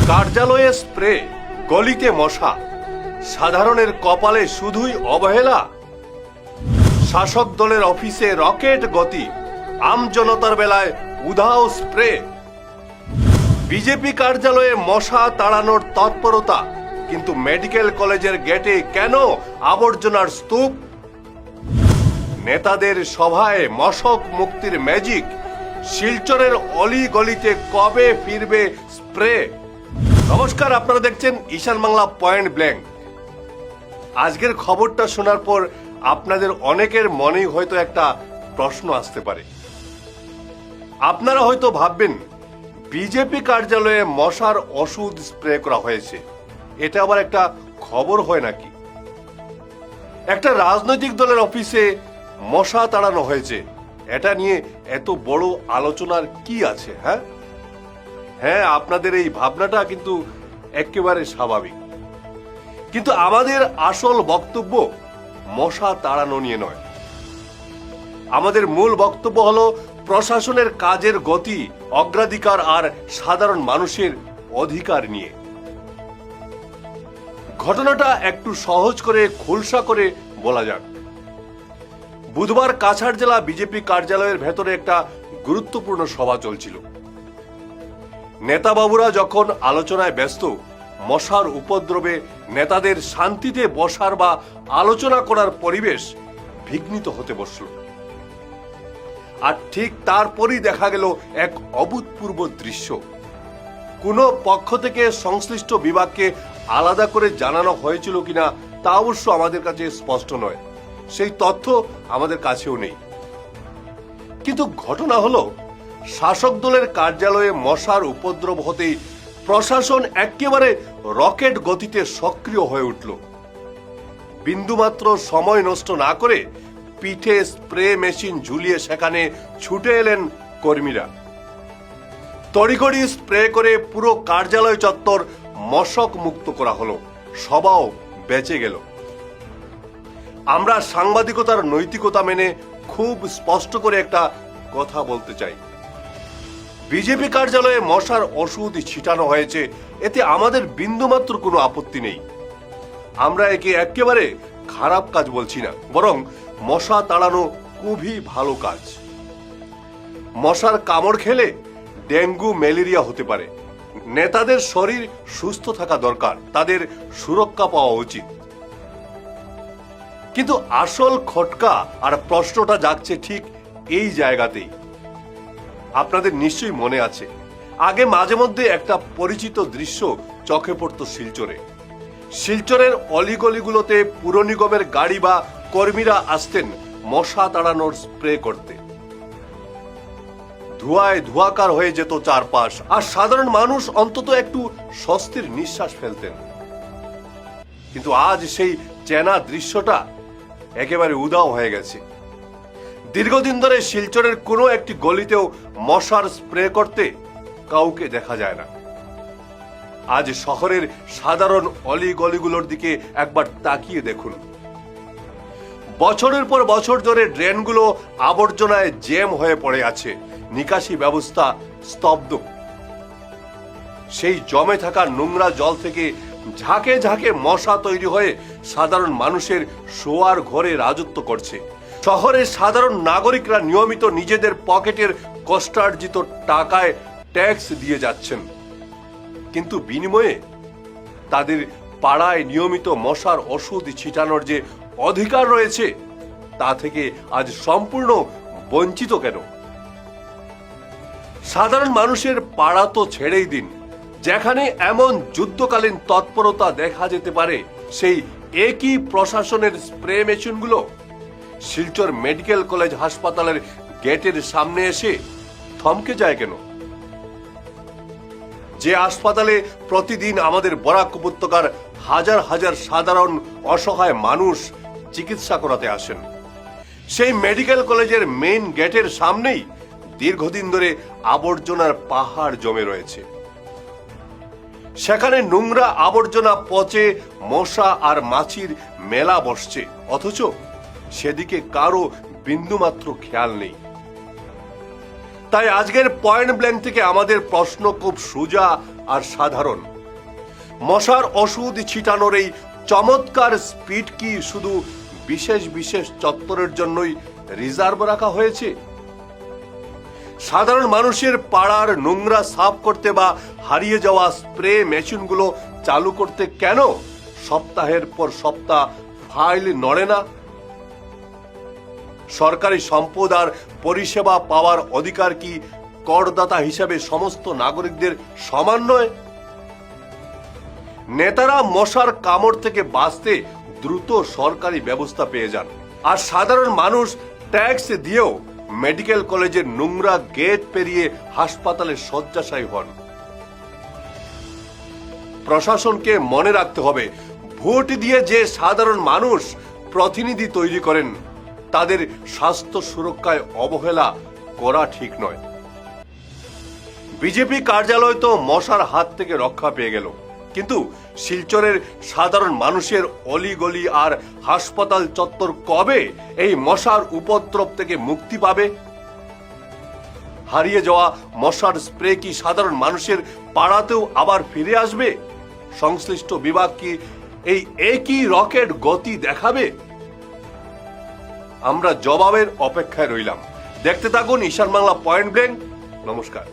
কার্যালয়ে স্প্রে, গলিতে মশা, সাধারণের কপালে শুধুই অবহেলা। শাসক দলের অফিসে রকেট গতি, আমজনতার বেলায় উধাও স্প্রে। বিজেপি কার্যালয়ে মশা তাড়ানোর তৎপরতা, কিন্তু মেডিকেল কলেজের গেটে কেন আবর্জনার স্তূপ? নেতাদের সভায় মশক মুক্তির ম্যাজিক, শিলচরের অলি গলিতে কবে ফিরবে স্প্রে? নমস্কার, আপনারা দেখছেন ঈশান বাংলা পয়েন্ট ব্ল্যাঙ্ক। আজকের খবরটা শোনার পর আপনাদের অনেকের মনেই হয়তো একটা প্রশ্ন আসতে পারে। আপনারা হয়তো ভাববেন, বিজেপি কার্যালয়ে মশার ওষুধ স্প্রে করা হয়েছে, এটা আবার একটা খবর হয় নাকি? একটা রাজনৈতিক দলের অফিসে মশা তাড়ানো হয়েছে, এটা নিয়ে এত বড় আলোচনার কি আছে? হ্যাঁ, আপনাদের এই ভাবনাটা কিন্তু একেবারে স্বাভাবিক, কিন্তু আমাদের আসল বক্তব্য মশা তাড়ানো নিয়ে নয়। আমাদের মূল বক্তব্য হলো প্রশাসনের কাজের গতি, অগ্রাধিকার আর সাধারণ মানুষের অধিকার নিয়ে। ঘটনাটা একটু সহজ করে খোলসা করে বলা যাক। বুধবার কাছাড় জেলা বিজেপি কার্যালয়ের ভেতরে একটা গুরুত্বপূর্ণ সভা চলছিল। নেতাবাবুরা যখন আলোচনায় ব্যস্ত, মশার উপদ্রবে নেতাদের শান্তিতে বসার বা আলোচনা করার পরিবেশ বিঘ্নিত হতে বসল। আর ঠিক তারপরই দেখা গেল এক অভূতপূর্ব দৃশ্য। কোনো পক্ষ থেকে সংশ্লিষ্ট বিভাগকে আলাদা করে জানানো হয়েছিল কিনা তা অবশ্য আমাদের কাছে স্পষ্ট নয়, সেই তথ্য আমাদের কাছেও নেই। কিন্তু ঘটনা হলো, শাসক দলের কার্যালয়ে মশার উপদ্রব হতেই প্রশাসন একেবারে রকেট গতিতে সক্রিয় হয়ে উঠল। বিন্দুমাত্র সময় নষ্ট না করে পিঠে স্প্রে মেশিন ঝুলিয়ে সেখানে ছুটে এলেন কর্মীরা। তড়িঘড়ি স্প্রে করে পুরো কার্যালয় চত্বর মশক মুক্ত করা হলো, সবাও বেঁচে গেল। আমরা সাংবাদিকতার নৈতিকতা মেনে খুব স্পষ্ট করে একটা কথা বলতে চাই। বিজেপি কার্যালয়ে মশার ওষুধ ছিটানো হয়েছে, এতে আমাদের বিন্দুমাত্র কোনো আপত্তি নেই। আমরা একে একেবারে খারাপ কাজ বলছি না, বরং মশা তাড়ানো খুবই ভালো কাজ। মশার কামড় খেলে ডেঙ্গু, ম্যালেরিয়া হতে পারে। নেতাদের শরীর সুস্থ থাকা দরকার, তাদের সুরক্ষা পাওয়া উচিত। কিন্তু আসল খটকা আর প্রশ্নটা জাগছে ঠিক এই জায়গাতেই। আপনাদের নিশ্চয়ই মনে আছে, আগে মাঝে মধ্যে একটা পরিচিত দৃশ্য চোখে পড়তো শিলচরে। শিলচরের অলিগলিগুলোতে পুর নিগমের গাড়ি বা কর্মীরা আসতেন মশা তাড়ানোর স্প্রে করতে। ধোঁয়ায় ধোঁয়াকার হয়ে যেত চারপাশ, আর সাধারণ মানুষ অন্তত একটু স্বস্তির নিঃশ্বাস ফেলতেন। কিন্তু আজ সেই চেনা দৃশ্যটা একেবারে উধাও হয়ে গেছে। দীর্ঘদিন ধরে শিলচরের কোনো একটি গলিতেও মশার স্প্রে করতে কাউকে দেখা যায় না। আজ শহরের সাধারণ অলি গলিগুলোর দিকে একবার তাকিয়ে দেখুন। বছরের পর বছর ধরে ড্রেনগুলো আবর্জনায় জ্যাম হয়ে পড়ে আছে, নিকাশি ব্যবস্থা স্তব্ধ। সেই জমে থাকা নোংরা জল থেকে ঝাঁকে ঝাঁকে মশা তৈরি হয়ে সাধারণ মানুষের শোয়ার ঘরে রাজত্ব করছে। শহরের সাধারণ নাগরিকরা নিয়মিত নিজেদের পকেটের কষ্টার্জিত টাকায় ট্যাক্স দিয়ে যাচ্ছেন, কিন্তু বিনিময়ে তাদের পাড়ায় নিয়মিত মশার ওষুধ ছিটানোর যে অধিকার রয়েছে তা থেকে আজ সম্পূর্ণ বঞ্চিত কেন? সাধারণ মানুষের পাড়া তো ছেড়েই দিন, যেখানে এমন যুদ্ধকালীন তৎপরতা দেখা যেতে পারে, সেই একই প্রশাসনের স্প্রে মেশিনগুলো শিলচর মেডিকেল কলেজ হাসপাতালের গেটের সামনে এসে থমকে যায় কেন? যে হাসপাতালে প্রতিদিন আমাদের বরাক উপত্যকার হাজার হাজার সাধারণ অসহায় মানুষ চিকিৎসা করাতে আসেন, সেই মেডিকেল কলেজের মেইন গেটের সামনেই দীর্ঘদিন ধরে আবর্জনার পাহাড় জমে রয়েছে। সেখানে নোংরা আবর্জনা পচে মশা আর মাছির মেলা বসছে, অথচ সেদিকে কারো বিন্দুমাত্র খেয়াল নেই। তাই আজকের পয়েন্ট ব্ল্যাঙ্ক থেকে আমাদের প্রশ্ন খুব সোজা আর সাধারণ। মশার ওষুধ ছিটানোর এই চমৎকার স্পিড কি শুধু বিশেষ বিশেষ চত্বরের জন্যই রিজার্ভ রাখা হয়েছে? সাধারণ মানুষের পাড়ার নোংরা সাফ করতে বা হারিয়ে যাওয়া স্প্রে মেশিনগুলো চালু করতে কেন সপ্তাহের পর সপ্তাহ ফাইল নড়ে না? সরকারি সম্পদ আর পরিষেবা পাওয়ার অধিকার কি করদাতা হিসেবে সমস্ত নাগরিকদের সমান নয়? নেতারা মশার কামড় থেকে বাঁচতে দ্রুত সরকারি ব্যবস্থা পেয়ে যান, আর সাধারণ মানুষ ট্যাক্স দিয়েও মেডিকেল কলেজের নোংরা গেট পেরিয়ে হাসপাতালে শয্যাশায়ী হন। প্রশাসনকে মনে রাখতে হবে, ভোট দিয়ে যে সাধারণ মানুষ প্রতিনিধি তৈরি করেন তাদের স্বাস্থ্য সুরক্ষায় অবহেলা করা ঠিক নয়। বিজেপি কার্যালয় তো মশার হাত থেকে রক্ষা পেয়ে গেল, কিন্তু শিলচরের সাধারণ মানুষের অলিগলি আর হাসপাতাল চত্বর কবে এই মশার উপদ্রব থেকে মুক্তি পাবে? হারিয়ে যাওয়া মশার স্প্রে কি সাধারণ মানুষের পাড়াতেও আবার ফিরে আসবে? সংশ্লিষ্ট বিভাগ কি এই একই রকেট গতি দেখাবে? আমরা জবাবের অপেক্ষায় রইলাম। দেখতে থাকুন ঈশান বাংলা পয়েন্ট ব্ল্যাঙ্ক। নমস্কার।